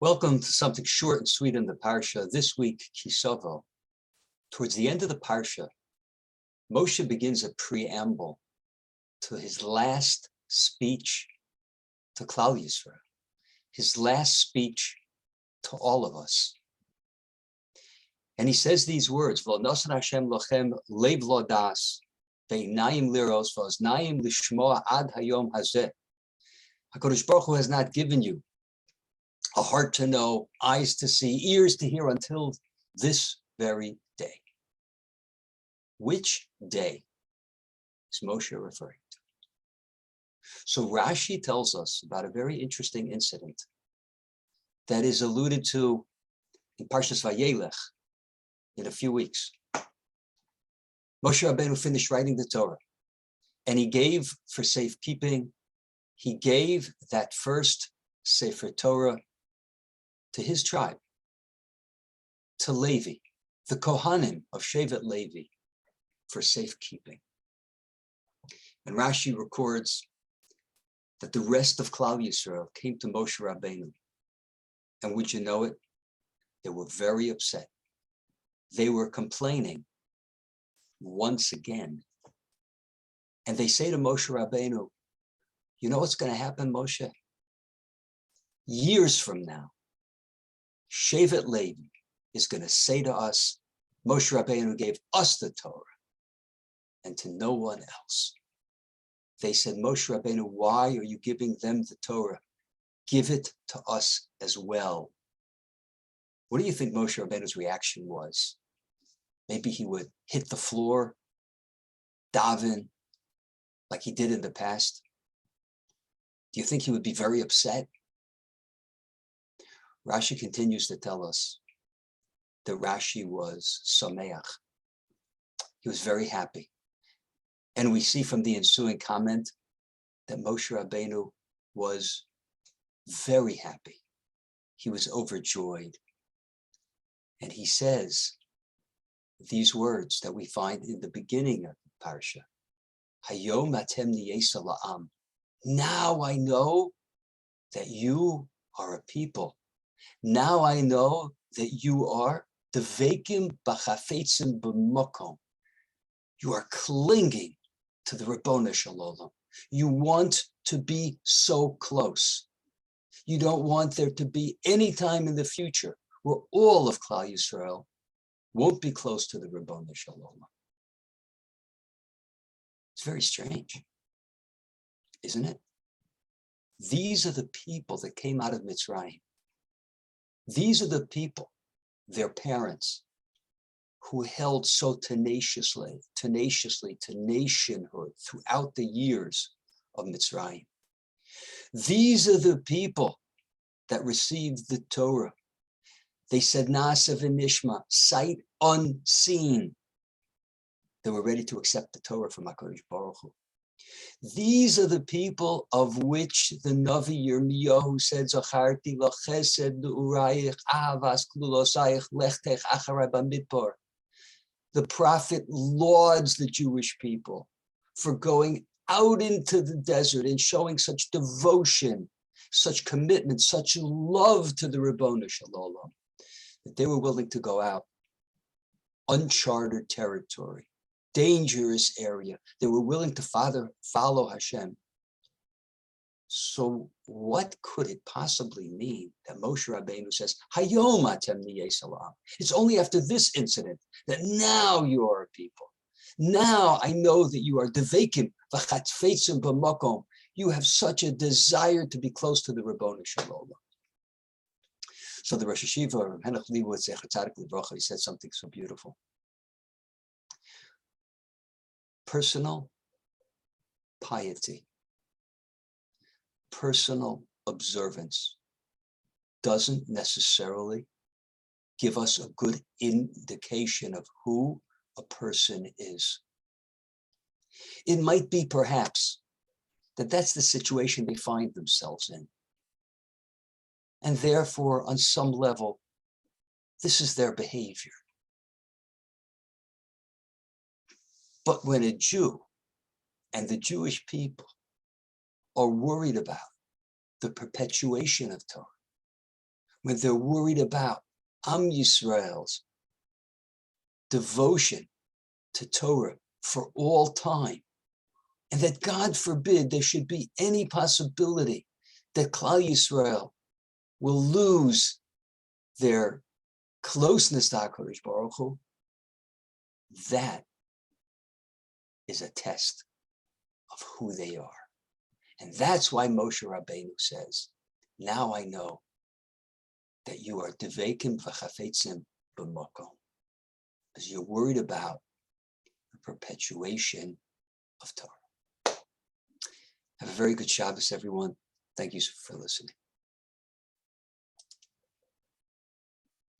Welcome to something short and sweet in the Parsha. This week, Savo. Towards the end of the Parsha, Moshe begins a preamble to his last speech to Klal Yisrael, his last speech to all of us. And he says these words, V'nosan Hashem lochem lev lo das, ve'inayim liros, v'oznayim lishmoa ad hayom hazeh. HaKadosh Baruch Hu has not given you a heart to know, eyes to see, ears to hear until this very day. Which day is Moshe referring to? So Rashi tells us about a very interesting incident that is alluded to in Parshas Vayelech in a few weeks. Moshe Rabbeinu finished writing the Torah, and he gave for safekeeping, he gave that first Sefer Torah to his tribe, to Levi, the Kohanim of Shevet Levi, for safekeeping. And Rashi records that the rest of Klal Yisrael came to Moshe Rabbeinu, and would you know it, they were very upset. They were complaining once again. And they say to Moshe Rabbeinu, you know what's going to happen, Moshe? Years from now, Shevet Levi is going to say to us, Moshe Rabbeinu gave us the Torah and to no one else. They said, Moshe Rabbeinu, why are you giving them the Torah? Give it to us as well. What do you think Moshe Rabbeinu's reaction was? Maybe he would hit the floor, daven, like he did in the past. Do you think he would be very upset? Rashi continues to tell us that Rashi was sameach. He was very happy. And we see from the ensuing comment that Moshe Rabbeinu was very happy. He was overjoyed. And he says these words that we find in the beginning of the Parsha. Hayom atem niyesa la'am. Now I know that you are a people. Now I know that you are devekim b'chafetzim b'mokom. You are clinging to the Ribono Shel Olam. You want to be so close. You don't want there to be any time in the future where all of Klal Yisrael won't be close to the Ribono Shel Olam. It's very strange, isn't it? These are the people that came out of Mitzrayim. These are the people, their parents, who held so tenaciously to nationhood throughout the years of Mitzrayim. These are the people that received the Torah. They said, Na'aseh v'nishma, sight unseen. They were ready to accept the Torah from HaKadosh Baruch Hu. These are the people of which the Navi Yirmiyahu said, Zacharti l'chesed l'urayich avas klulosayich lechtech acharei b'midbar. The prophet lauds the Jewish people for going out into the desert and showing such devotion, such commitment, such love to the Ribono Shel Olam, that they were willing to go out, uncharted territory, dangerous area. They were willing to follow Hashem. So what could it possibly mean that Moshe Rabbeinu says, Hayom atem niyesa la'am? It's only after this incident that now you are a people. Now I know that you are devekim v'chatfetzim b'mokom. You have such a desire to be close to the Ribono Shel Olam. So the Rosh Hashiva, Henoch Liwud Zecher Tzadik Livrocha, he said something so beautiful. Personal piety, personal observance doesn't necessarily give us a good indication of who a person is. It might be perhaps that that's the situation they find themselves in. And therefore, on some level, this is their behavior. But when a Jew and the Jewish people are worried about the perpetuation of Torah, when they're worried about Am Yisrael's devotion to Torah for all time, and that God forbid there should be any possibility that Klal Yisrael will lose their closeness to HaKadosh Baruch Hu, that is a test of who they are. And that's why Moshe Rabbeinu says, now I know that you are devekim v'chafetzim b'makom, because you're worried about the perpetuation of Torah. Have a very good Shabbos, everyone. Thank you for listening.